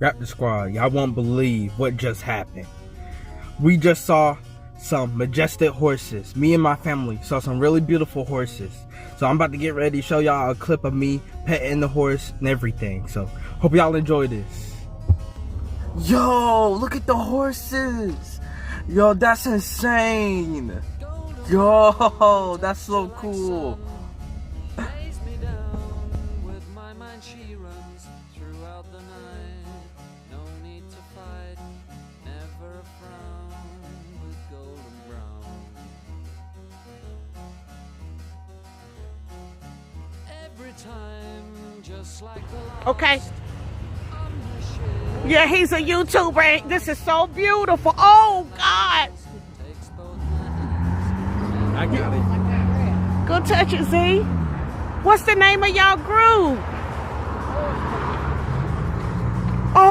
Raptor Squad, y'all won't believe what just happened. We just saw some majestic horses. Me and my family saw some really beautiful horses. So I'm about to get ready to show y'all a clip of me petting the horse and everything. So hope y'all enjoy this. Yo, look at the horses. Yo, that's insane. Yo, that's so cool. Okay. Yeah, he's a YouTuber. This is so beautiful. Oh, God. I got it. Go touch it, Z. What's the name of y'all group?